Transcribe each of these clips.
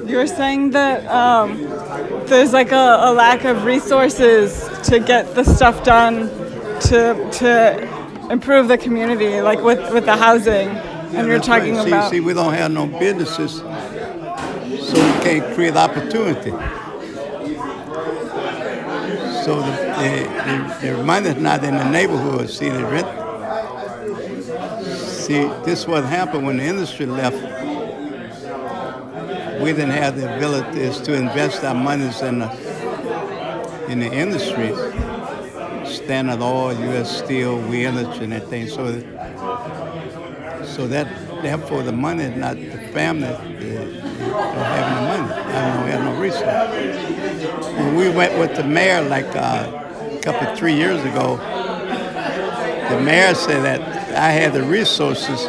You were saying that there's like a lack of resources to get the stuff done to improve the community, like with the housing. And you're That's right. talking about. See, we don't have no businesses, so we can't create opportunity. So the money's not in the neighborhood. See, the rent. See, this what happened when the industry left. We didn't have the abilities to invest our monies in the industry, Standard Oil, U.S. Steel, we energy and that thing. So that therefore the money is not the family don't have no money. Don't have no resources. When we went with the mayor like a couple 3 years ago, the mayor said that I had the resources,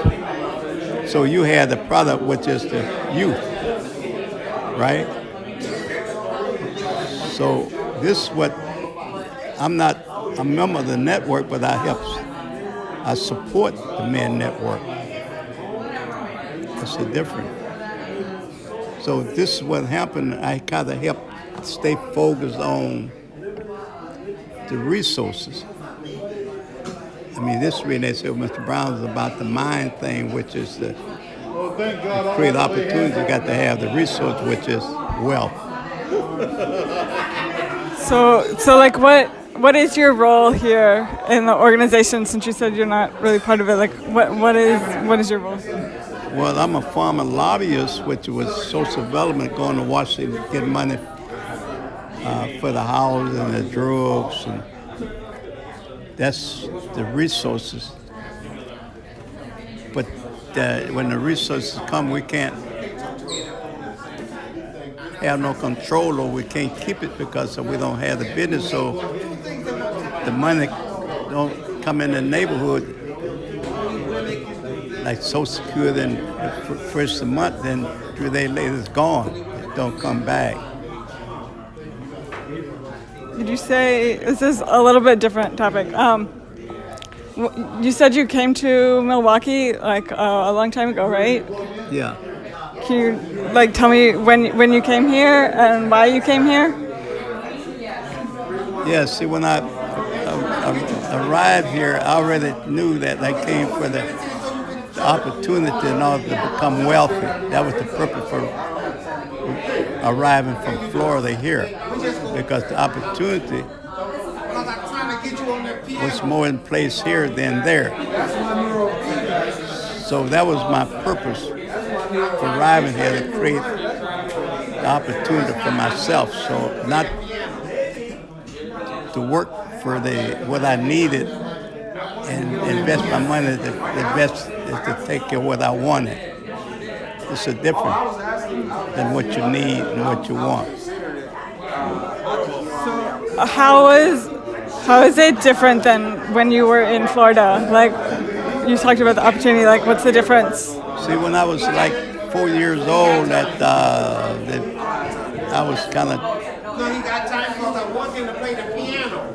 so you had the product, which is the youth, right? So this is what I'm not a member of the network, but I support the Men Network. It's a difference. So this is what happened. I kind of helped stay focused on the resources. I mean, this really, they said Mr. Brown is about the mind thing, which is to create opportunities. You got to have the resource, which is wealth. So like what is your role here in the organization? Since you said you're not really part of it, like what is your role? Well, I'm a former lobbyist, which was social development, going to Washington, getting money for the house and the drugs, and that's the resources. But when the resources come, we can't have no control, or we can't keep it because we don't have the business. So the money don't come in the neighborhood like Social Security and the first of the month, then 3 days later it's gone. It don't come back. Did you say this is a little bit different topic? You said you came to Milwaukee like a long time ago, right? Yeah. Can you like tell me when you came here and why you came here? Yeah. See, when I arrived here, I already knew that I came for the opportunity in order to become wealthy. That was the purpose for arriving from Florida here, because the opportunity was more in place here than there. So that was my purpose for arriving here, to create the opportunity for myself. So not to work for what I needed and invest my money. The best is to take care of what I wanted. It's a difference than what you need and what you want. How is it different than when you were in Florida? Like you talked about the opportunity. Like what's the difference? See, when I was like 4 years old, that I was kind of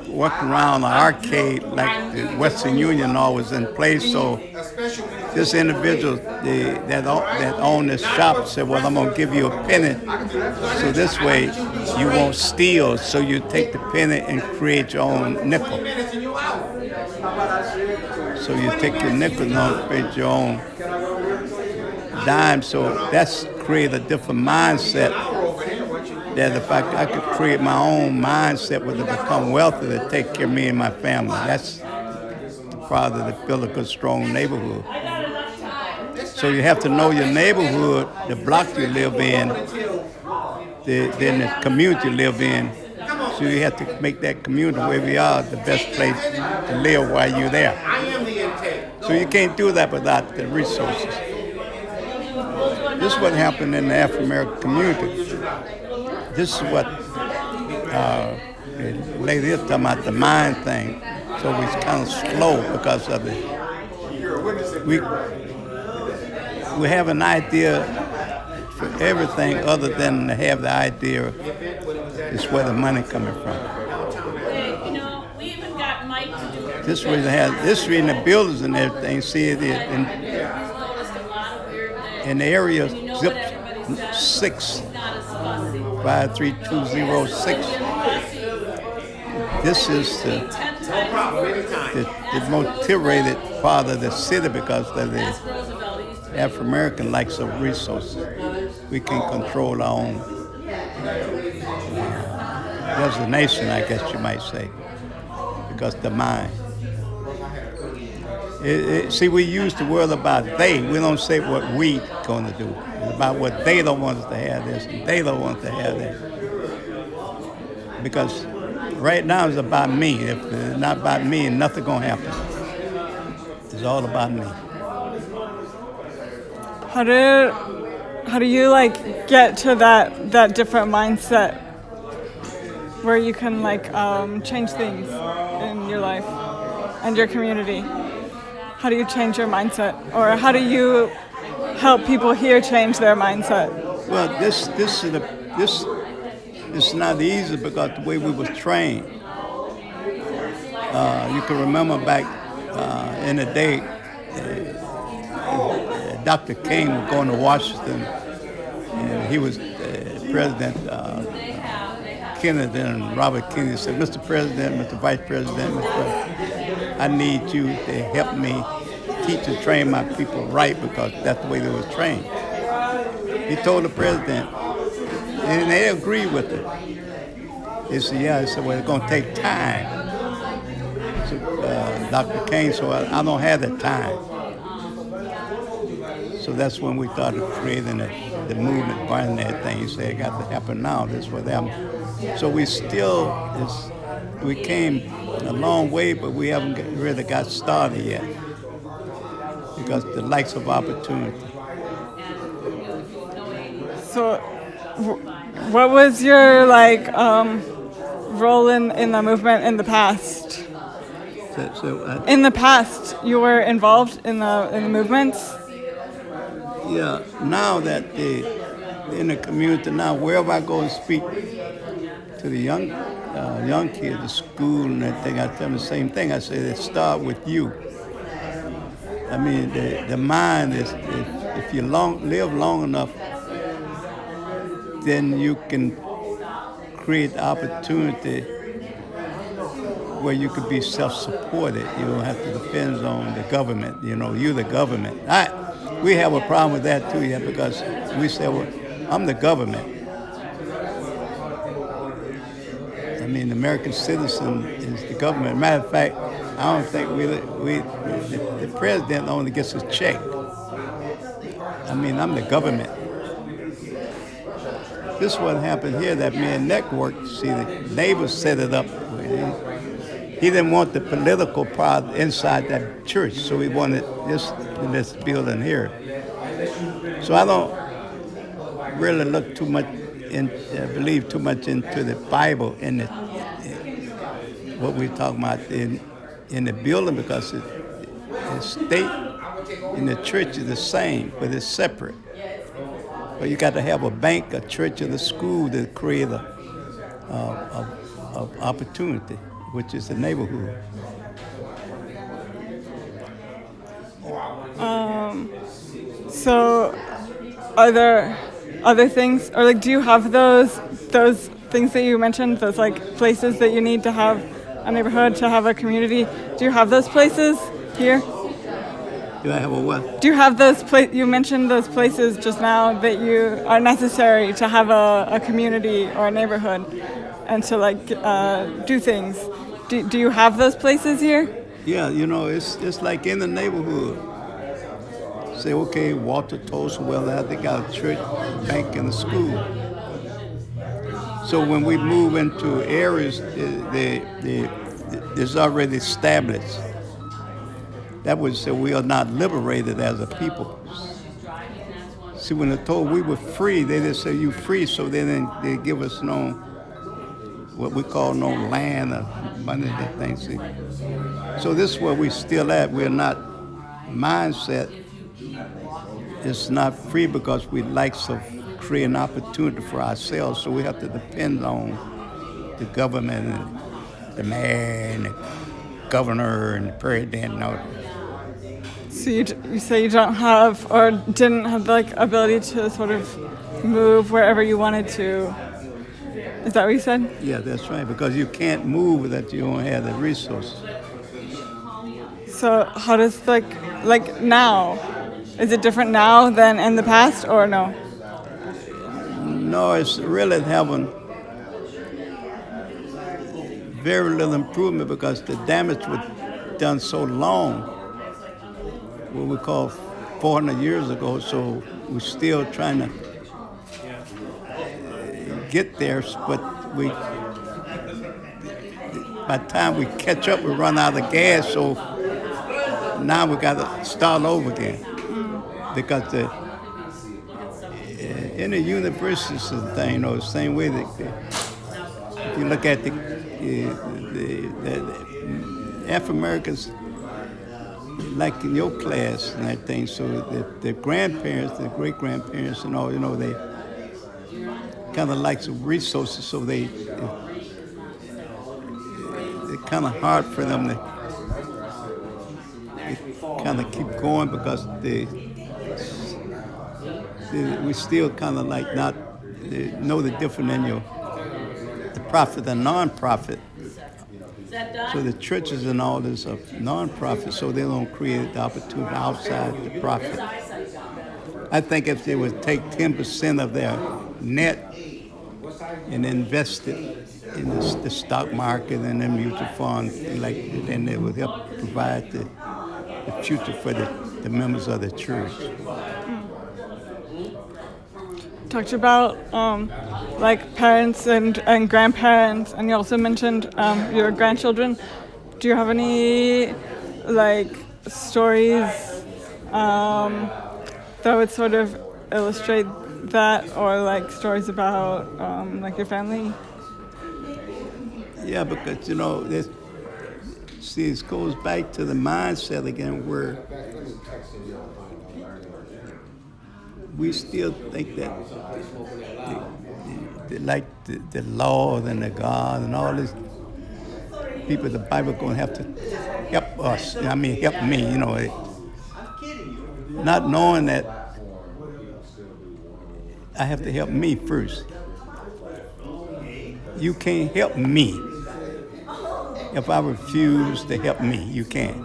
walking around the arcade like the Western Union always in place. So this individual that owned this shop said, well, I'm going to give you a penny, so this way you won't steal. So you take the penny and create your own nickel. So you take your nickel and create your own dime. So that's create a different mindset, that if I could create my own mindset with to become wealthy, to take care of me and my family. That's the part of the build a good, strong neighborhood. So you have to know your neighborhood, the block you live in, then the community you live in. So you have to make that community where we are the best place to live while you're there. So you can't do that without the resources. This is what happened in the African American community. This is what the lady is talking about, the mind thing. So we're kind of slow because of it. We have an idea for everything other than to have the idea is where the money coming from. We even got Mike to do it. This way in the buildings and everything. See it in the area, 6 not as fussy. 53206. This is the 10 times. the motivated part of the city because of the Ask Roosevelt. He used to African American likes of resources. We can control our own designation, I guess you might say, because the mind. See, we use the word about they. We don't say what we going to do. It's about what they don't want us to have this, and they don't want to have that. Because right now it's about me. If it's not about me, nothing going to happen. It's all about me. How do you like get to that different mindset where you can like change things in your life and your community? How do you change your mindset, or how do you help people here change their mindset? Well, this is not easy because the way we was trained. You can remember back in the day, Dr. King was going to Washington, and he was President Kennedy, and Robert Kennedy said, "Mr. President, Mr. Vice President, I need you to help me teach and train my people right because that's the way they were trained." He told the president, and they agreed with it. He said, "Yeah." He said, "Well, it's going to take time." So, Dr. King said, "Well, I don't have the time." So that's when we started creating the movement, finding that thing. He said, "It got to happen now. This for them." So we came a long way, but we haven't really got started yet because the likes of opportunity. So, what was your role in the movement in the past? In the past, you were involved in the movements. Yeah. Now that in the community now, wherever I go and speak to the young kids at school and everything, I tell them the same thing. I say it start with you. I mean, the mind is if you live long enough, then you can create opportunity where you could be self-supported. You don't have to depend on the government. You're the government. We have a problem with that too, yeah, because we say, well, I'm the government. I mean, the American citizen is the government. Matter of fact, I don't think the president only gets a check. I mean, I'm the government. This is what happened here, that me and Nick worked. See, the neighbors set it up. He didn't want the political part inside that church, so he wanted this in this building here. So I don't really look too much believe too much into the Bible in what we're talking about in the building, because the state and the church is the same, but it's separate. But you got to have a bank, a church, and a school to create a opportunity, which is the neighborhood. So, are there other things, or do you have those things that you mentioned, those places that you need to have a neighborhood, to have a community? Do you have those places here? Do I have a what? Do you have those you mentioned those places just now that you are necessary to have a community or a neighborhood and to do things? Do you have those places here? Yeah, it's like in the neighborhood. Say, okay, Walter Toast, well, they got a church, a bank, and a school. So when we move into areas, it's already established. That would say we are not liberated as a people. See, when they're told we were free, they just say you free, so they give us what we call no land or money, that thing. See, so this is where we still at. We're not mindset. It's not free because we like to create an opportunity for ourselves, so we have to depend on the government and the mayor and the governor and the president and all that. So you say you don't have or didn't have the ability to sort of move wherever you wanted to. Is that what you said? Yeah, that's right, because you can't move that you don't have the resources. So how does like now? Is it different now than in the past or no? No, it's really having very little improvement because the damage was done so long, what we call 400 years ago, so we're still trying to get there, but by the time we catch up, we run out of gas, so now we got to start over again. Because in the universities and thing, the same way that if you look at the African Americans, like in your class and that thing, so the grandparents, the great grandparents, and all, they kind of like some resources, so it's kind of hard for them to kind of keep going because we still kind of like not know the difference in the profit and non-profit. So the churches and all this are non-profit, so they don't create the opportunity outside the profit. I think if they would take 10% of their net and invest it in the stock market and the mutual funds, then it would help provide the future for the members of the church. Talked about like parents and grandparents, and you also mentioned your grandchildren. Do you have any like stories that would sort of illustrate that, or like stories about like your family? Yeah, because this. See, it goes back to the mindset again, where we still think that the law and the God and all these people, the Bible going to have to help us. Help me, not knowing that I have to help me first. You can't help me. If I refuse to help me, you can't.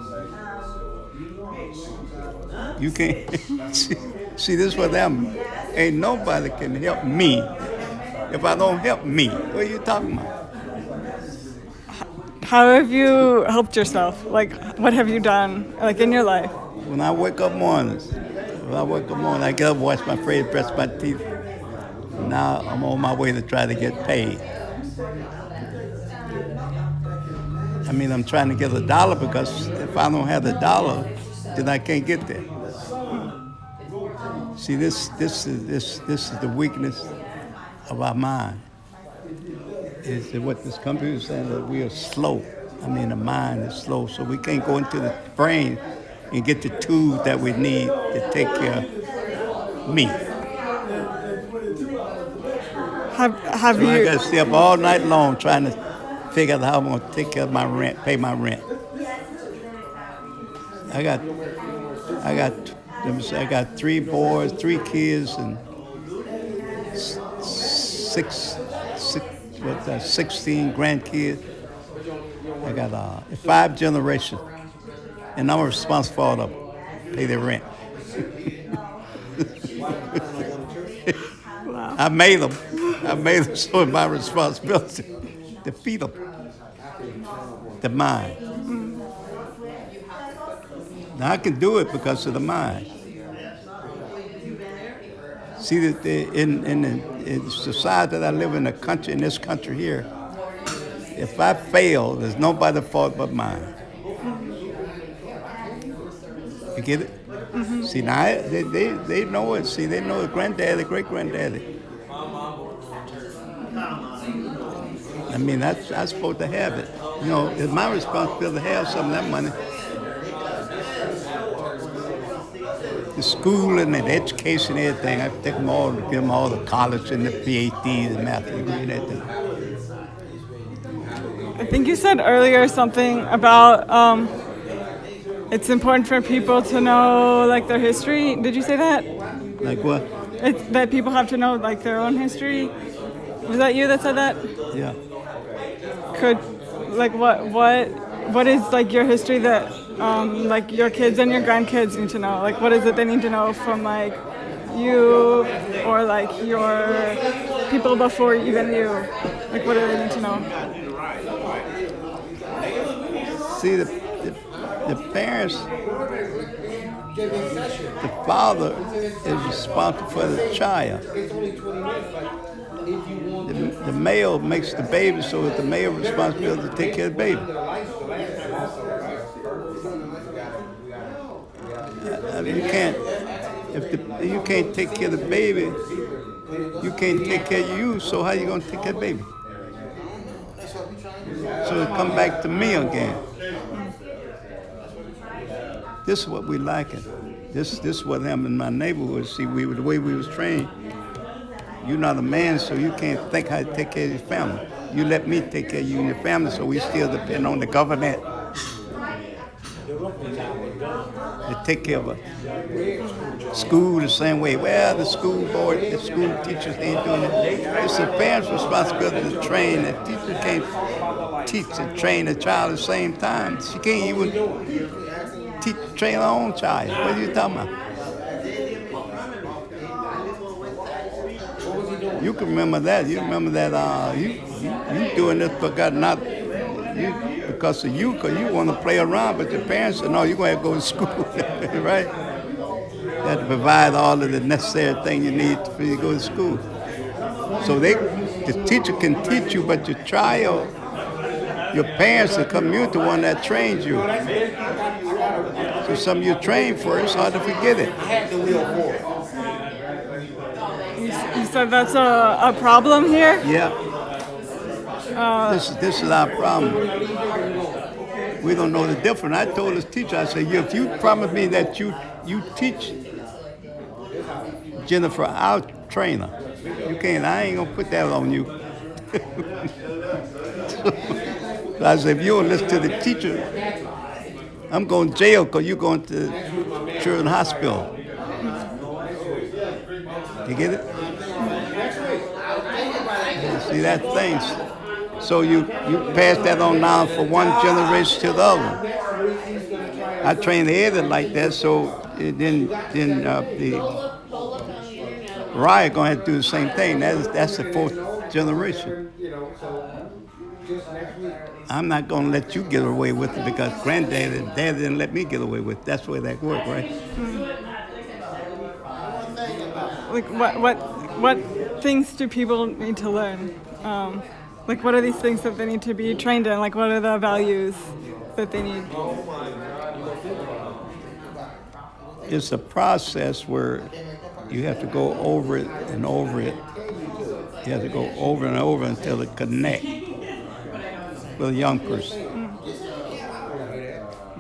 You can't. See, this is what I'm. Ain't nobody can help me if I don't help me. What are you talking about? How have you helped yourself? Like, what have you done, like, in your life? When I wake up mornings, I get up, wash my face, brush my teeth. Now I'm on my way to try to get paid. I'm trying to get $1 because if I don't have the $1, then I can't get there. See, this is the weakness of our mind. Is what this computer is saying, that we are slow. The mind is slow, so we can't go into the brain and get the tools that we need to take care of me. Have you? I got to stay up all night long trying to figure out how I'm going to take care of my rent, pay my rent. I got 3 boys, 3 kids, and 16 grandkids. I got 5 generations, and I'm responsible for all of them. Pay their rent. Wow. I made them, so it's my responsibility to feed them. The mind. Now I can do it because of the mind. See that in the society that I live in, in this country here, if I fail, there's nobody's fault but mine. You get it? Mm-hmm. See, now they know it. See, they know the granddaddy, great granddaddy. I'm supposed to have it. It's my responsibility to have some of that money. The school and the education and everything, I take them all, give them all the college and the PhDs and math degree and everything. I think you said earlier something about it's important for people to know like their history. Did you say that? Like what? It's that people have to know like their own history. Was that you that said that? Yeah. Could like what is like your history that like your kids and your grandkids need to know? Like what is it they need to know from like you or like your people before even you? Like what do they need to know? See, the parents, the father is responsible for the child. The male makes the baby, so it's the male responsibility to take care of the baby. I mean, you can't take care of the baby, you can't take care of you, so how you gonna take care of the baby? So it come back to me again. This is what we like it. This is what happened in my neighborhood. See, the way we was trained. You're not a man, so you can't think how to take care of your family. You let me take care of you and your family, so we still depend on the government to take care of us. School the same way. Well, the school board, the school teachers ain't doing it. It's the parents' responsibility to train. The teacher can't teach and train the child at the same time. She can't even train her own child. What are you talking about? You can remember that. You remember that you doing this because because of you, because you want to play around, but your parents said, no, you're going to go to school, right? You have to provide all of the necessary things you need for you to go to school. So the teacher can teach you, but your child, your parents, the community, the one that trains you. So something you train for, it's hard to forget it. You said that's a problem here? Yeah. This is our problem. We don't know the difference. I told this teacher, I said, if you promise me that you teach Jennifer, our trainer, you can't, I ain't gonna put that on you. So I said, if you don't listen to the teacher, I'm going to jail because you're going to Children's Hospital. You get it? See, that thing. So you pass that on down from one generation to the other. I trained Eddie like that, so then the Ryan gonna have to do the same thing. That's the fourth generation. I'm not gonna let you get away with it because granddad and dad didn't let me get away with it. That's the way that worked, right? Like what things do people need to learn? Like what are these things that they need to be trained in? Like what are the values that they need? It's a process where you have to go over it and over it. You have to go over and over until it connects with a young person.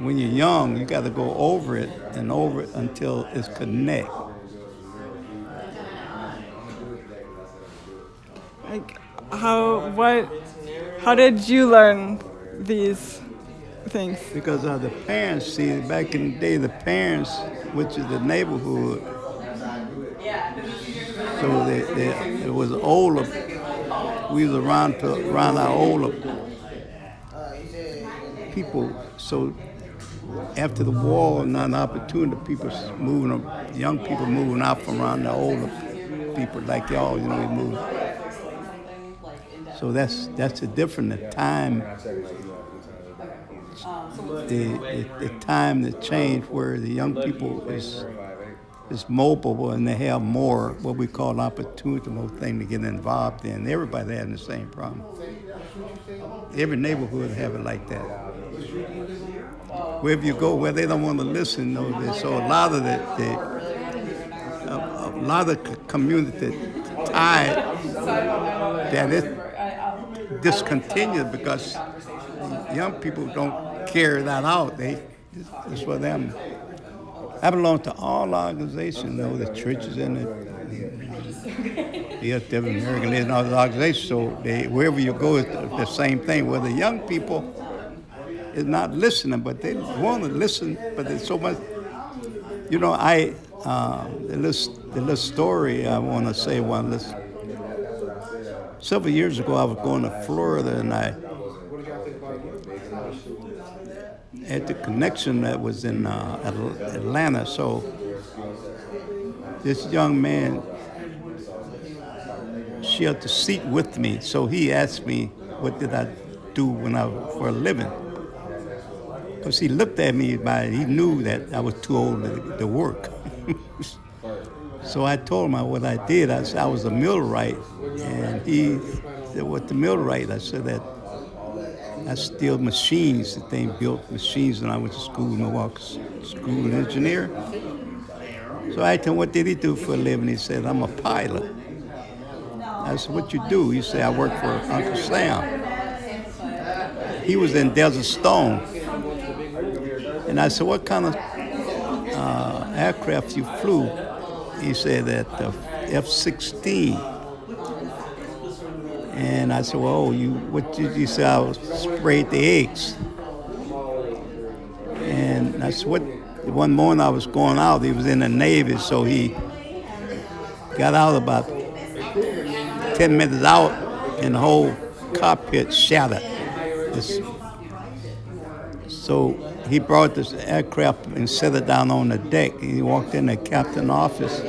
When you're young, you got to go over it and over it until it's connect. Like how did you learn these things? Because of the parents, see, back in the day, the parents, which is the neighborhood, so it was older. We was around our older people. So after the war, not an opportunity, young people moving out from around the older people like y'all, we moved. So that's the difference. The time, the time that changed where the young people is mobile and they have more what we call opportunity, more thing to get involved in. Everybody having the same problem. Every neighborhood have it like that. Wherever you go, where they don't want to listen, so a lot of the community tied that it discontinued because young people don't carry that out. It's for them. I belong to all organizations, the churches and the American and all the organizations. So wherever you go, it's the same thing. Where the young people is not listening, but they want to listen, but there's so much. The little story I want to say several years ago, I was going to Florida, and I had the connection that was in Atlanta. So this young man shared the seat with me. So he asked me, what did I do for a living? Because he looked at me, he knew that I was too old to work. So I told him what I did. I said I was a millwright, and he said, "What the millwright?" I said that I steal machines. That they built machines when I went to school, Milwaukee School of Engineer. So I asked him, "What did he do for a living?" He said, "I'm a pilot." I said, "What you do?" He said, "I work for Uncle Sam." He was in Desert Storm. And I said, "What kind of aircraft you flew?" He said that the F-16. And I said, "Well, what did you say?" I sprayed the eggs. And I said, one morning I was going out. He was in the Navy, so he got out about 10 minutes out, and the whole cockpit shattered. So he brought this aircraft and set it down on the deck. He walked in the captain's office,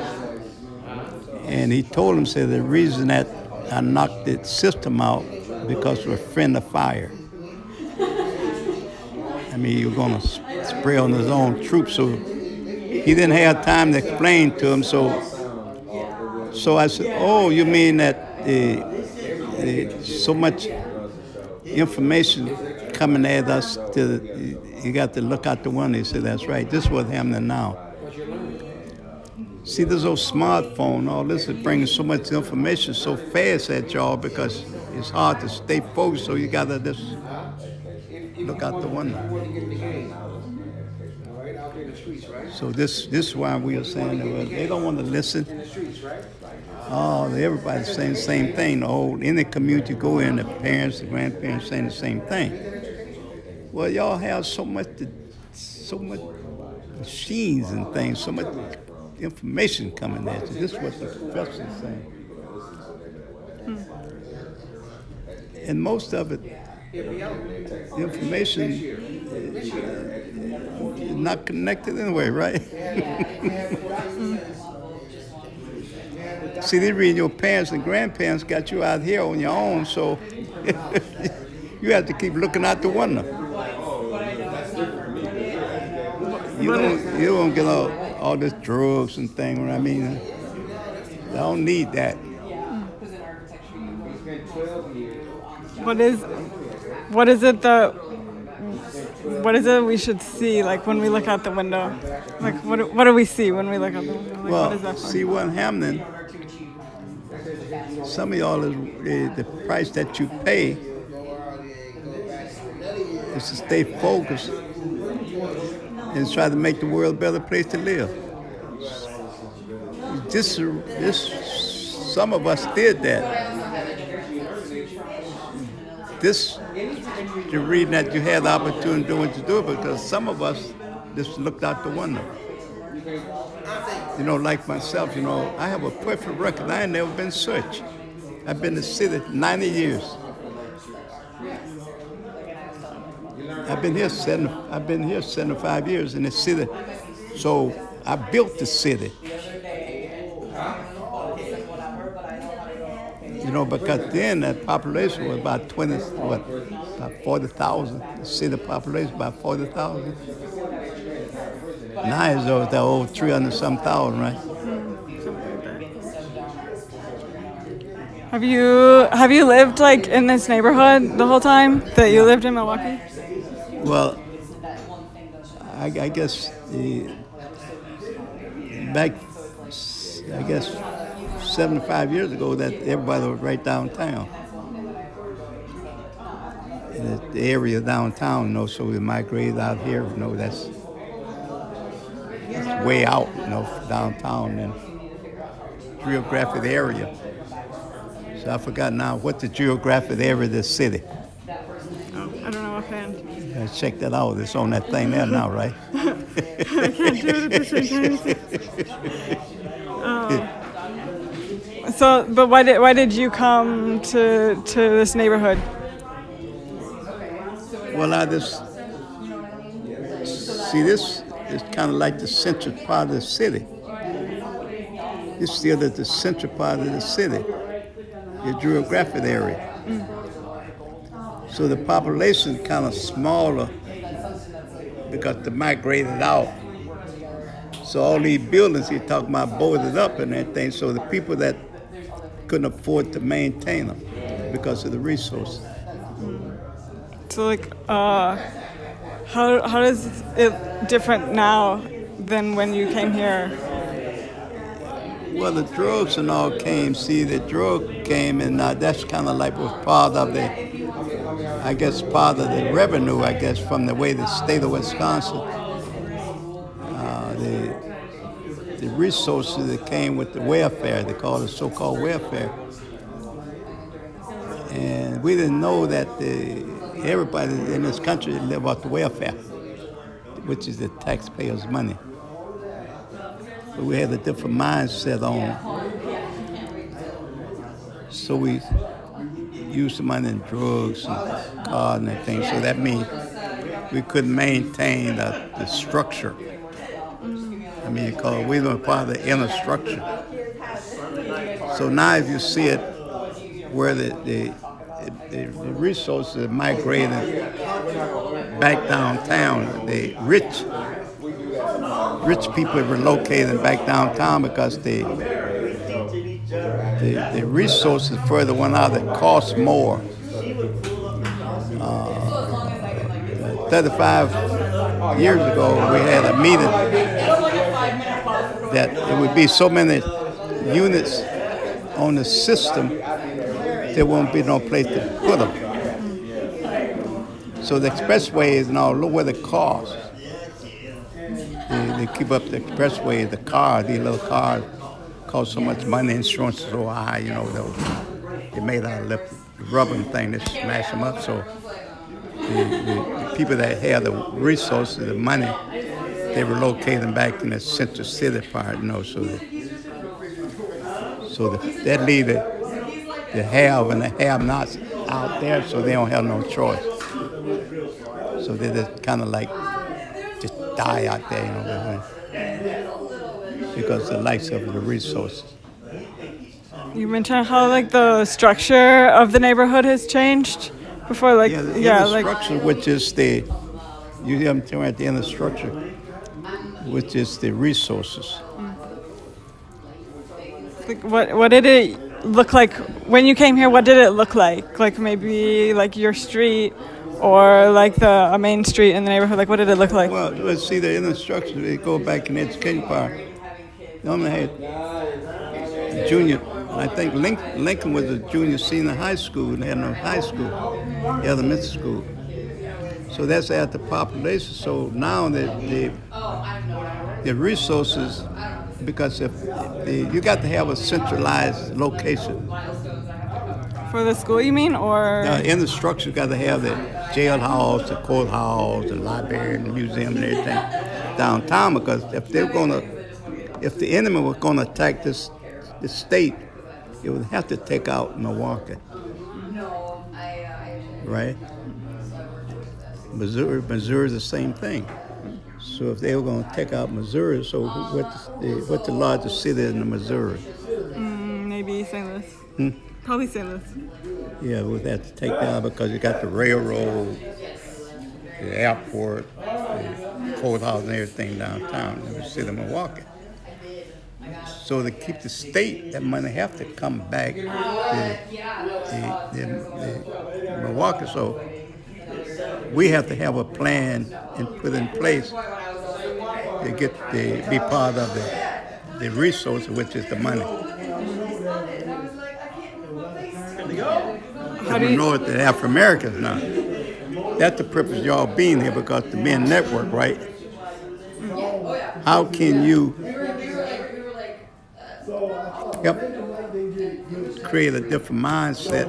and he told him, said, the reason that I knocked the system out because we're friend of fire. I mean, he was going to spray on his own troops, so he didn't have time to explain to him. So I said, "Oh, you mean that so much information coming at us, you got to look out the window." He said, "That's right. This is what's happening now. See, this old smartphone, all this is bringing so much information so fast at y'all because it's hard to stay focused, so you got to just look out the window." So this is why we are saying that they don't want to listen. Oh, everybody's saying the same thing. In the community, go in, the parents, the grandparents saying the same thing. Well, y'all have so much machines and things, so much information coming at you. This is what the professor is saying. And most of it, the information is not connected anyway, right? See, they read your parents and grandparents got you out here on your own, so you have to keep looking out the window. You don't get all this drugs and things. I mean, I don't need that. What is it we should see, like, when we look out the window? Like, what do we see when we look out the window? Like, Well, what is that for? see what's happening. Some of y'all, the price that you pay is to stay focused and try to make the world a better place to live. Some of us did that. You're reading that you had the opportunity to do what you do because some of us just looked out the window. Like myself, I have a perfect record. I ain't never been searched. I've been in the city 90 years. I've been here 75 years in the city. So I built the city. Because then that population was about 40,000. The city population about 40,000. Now it's over 300-some-thousand, right? Have you lived like in this neighborhood the whole time that you lived in Milwaukee? Well, I guess back 75 years ago, that everybody was right downtown. In the area downtown, so we migrated out here. That's way out, downtown and geographic area. So I forgot now what the geographic area of this city. I don't know offhand. Check that out. It's on that thing there now, right? I can't do it at the same time. So, but why did you come to this neighborhood? Well, I just see this is kind of like the central part of the city. It's still at the central part of the city, the geographic area. So the population is kind of smaller because they migrated out. So all these buildings you're talking about boarded up and everything. So the people that couldn't afford to maintain them because of the resources. So like, how does it different now than when you came here? Well, the drugs and all came. See, the drug came, and that's kind of like was part of the, I guess, part of the revenue, I guess, from the way the state of Wisconsin, the resources that came with the welfare, they call it so-called welfare. And we didn't know that everybody in this country live off the welfare, which is the taxpayers' money. But we had a different mindset on it. So we used the money in drugs and cars and everything. So that means we couldn't maintain the structure. I mean, because we were part of the inner structure. So now if you see it where the resources migrated back downtown, the rich people relocated back downtown because the resources further went out that cost more. 35 years ago, we had a meeting that there would be so many units on the system, there won't be no place to put them. So the expressways and all, look where the cars. They keep up the expressway, the car, these little cars cost so much money, insurance is so high, you know, they made out of the rubber and thing, they smash them up. So the people that have the resources, the money, they relocate them back in the central city part, you know, so that leave the have and the have-nots out there, so they don't have no choice. So they just kind of like just die out there, you know, because the likes of the resources. You mentioned how like the structure of the neighborhood has changed before, like The yeah, inner like structure, which is you hear them talking about the inner structure, which is the resources. what did it look like when you came here? What did it look like? Like maybe like your street or like a main street in the neighborhood? Like what did it look like? Well, let's see the inner structure. They go back in the education part. They only had junior. I think Lincoln was a junior senior high school, and they had no high school, elementary school. So that's at the population. So now the resources, because you got to have a centralized location. For the school, you mean, or In the structure, you got to have the jailhouse, the courthouse, the library, and the museum, and everything downtown. Because if the enemy was going to attack the state, it would have to take out Milwaukee, right? Missouri's the same thing. So if they were going to take out Missouri, so what's the largest city in Missouri? maybe St. Louis. Probably St. Louis. Yeah, we'd have to take that out because you got the railroad, the airport, the courthouse, and everything downtown in the city of Milwaukee. So to keep the state, that money have to come back to the Milwaukee. So we have to have a plan and put in place to be part of the resource, which is the money. How do you, North the African Americans now. That's the purpose of y'all being here, because to be a network, right? How can you help create a different mindset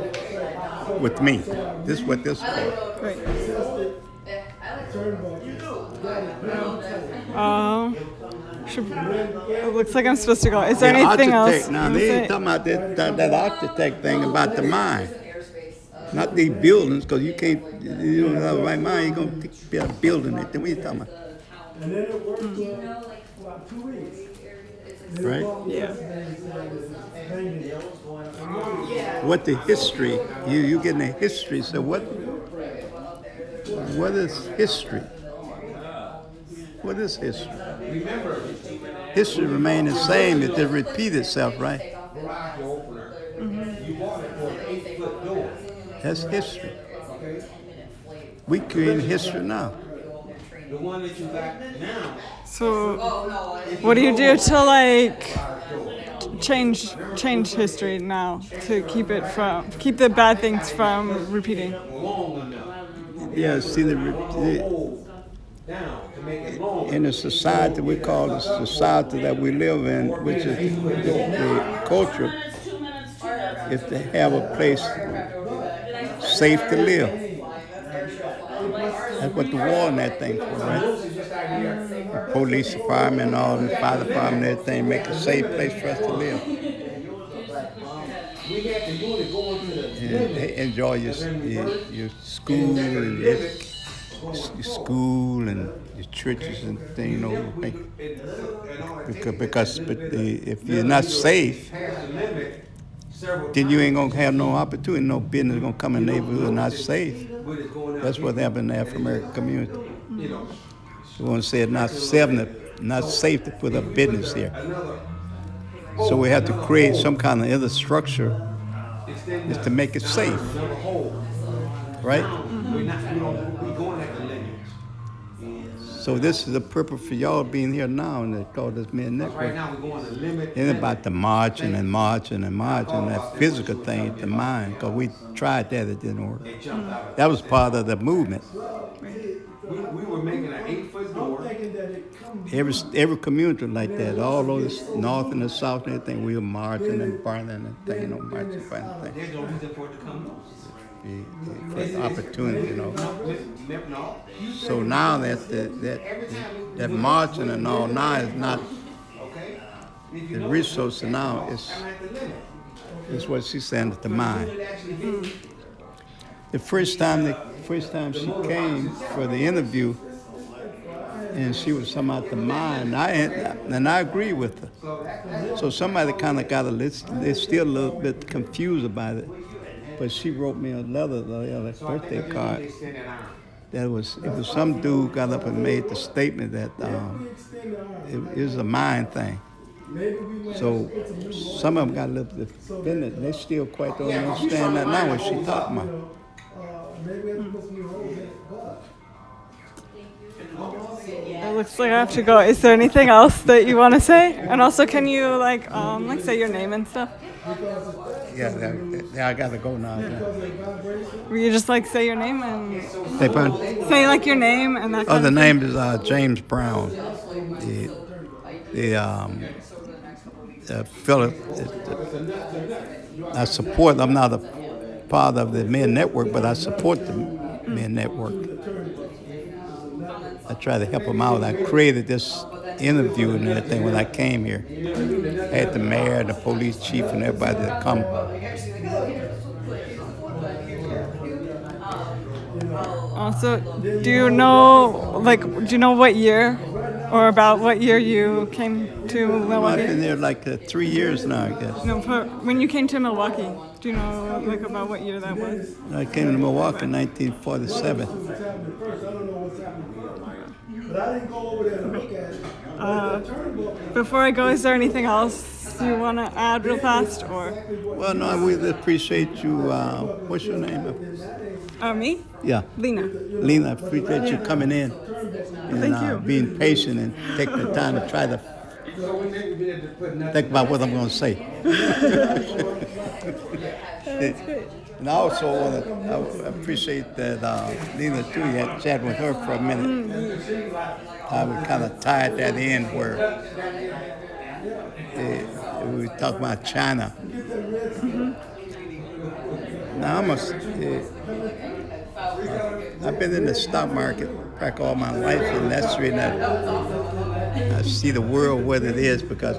with me? This is what this is for. right. It looks like I'm supposed to go. Is there The anything architect, else? now you they say? ain't talking about that architect thing about the mine. Not these buildings, because you can't, you don't have the right mind, you're going to be a building it. Then what you talking about? Right? Yeah. What the history, you getting the history, so what is history? What is history? History remains the same, it just repeat itself, right? That's history. We creating history now. So, what do you do to like change history now to keep the bad things from repeating? Yeah, see in the society we call the society that we live in, which is the culture, 2 minutes, 2 minutes. is to have a place safe to live. That's what the war and that thing for, right? The police department and all, the fire department and everything, make a safe place for us to live. And enjoy your school and your school and your churches and things, you know. Because if you're not safe, then you ain't gonna have no opportunity, no business gonna come in the neighborhood not safe. That's what happened in the African American community. You want to say it's not safe to put up business here. So we have to create some kind of other structure just to make it safe, right? So this is the purpose for y'all being here now, and they call this Men Network. Right now we're going to limit. It's about the marching and that physical thing, the mind, because we tried that, it didn't work. That was part of the movement. We were making an 8-foot door. Every community like that, all over the north and the south and everything, we were marching and burning and thing, marching and burning thing. There's no reason for it to come loose. For the opportunity, you know. No. So now that marching and all now is not Okay. the resource now is what she's saying, the mind. The first time she came for the interview, and she was talking about the mind, and I agree with her. So somebody kind of got they're still a little bit confused about it. But she wrote me a letter, a birthday card. It was some dude got up and made the statement that it was a mind thing. So some of them got a little bit offended. They still quite don't understand that now what she talking about. It looks like I have to go. Is there anything else that you want to say? And also, can you like say your name and stuff? Yeah, I gotta go now. Will you just like say your name and Hey, pardon? say like your name and that? Oh, Kind the of name is James Brown. Philip. I support. I'm not a part of the Men Network, but I support the Men Network. I try to help them out. I created this interview and everything when I came here. I had the mayor, the police chief, and everybody to come. Also, do you know what year or about what year you came to I've Milwaukee? been there like 3 years now, I guess. No, when you came to Milwaukee, do you know like about what year that was? I came to Milwaukee in 1947. Before I go, is there anything else you want to add real fast or? Well, no, I really appreciate you. What's your name? Me? Yeah. Lena. Lena, I appreciate you coming in and Thank you. being patient and taking the time to try to think about what I'm going to say. That's great. And I also want to appreciate that Lena too. You had chat with her for a minute. I was kind of tied that in where we were talking about China. Now I've been in the stock market back all my life, and that's really I see the world what it is because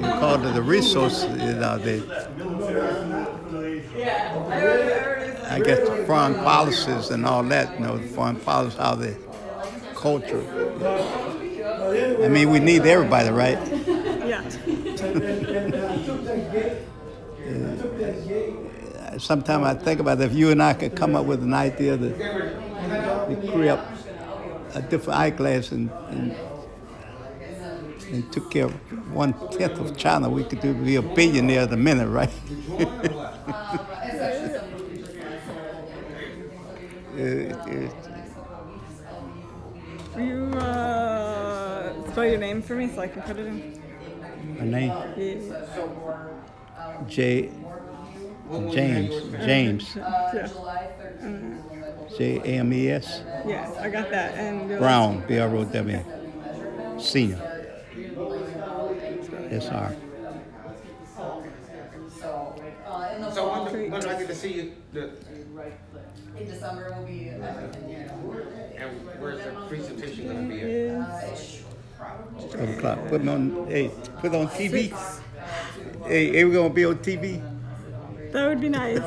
because of the resources, I guess the foreign policies and all that, the foreign policies, how the culture. I mean, we need everybody, right? Yeah. Sometimes I think about if you and I could come up with an idea to create a different eyeglass and took care of 1/10 of China, we could be a billionaire in a minute, right? Will you spell your name for me so I can put it in? My name? Yeah. James. Yeah. James. Yeah, I got that. And Brown, BROW. Senior. SR. So when do I get to see you? In December will be everything. And where's the presentation going to be at? 12 o'clock. Put it on. Hey, put it on TV. Hey, we gonna be on TV. That would be nice.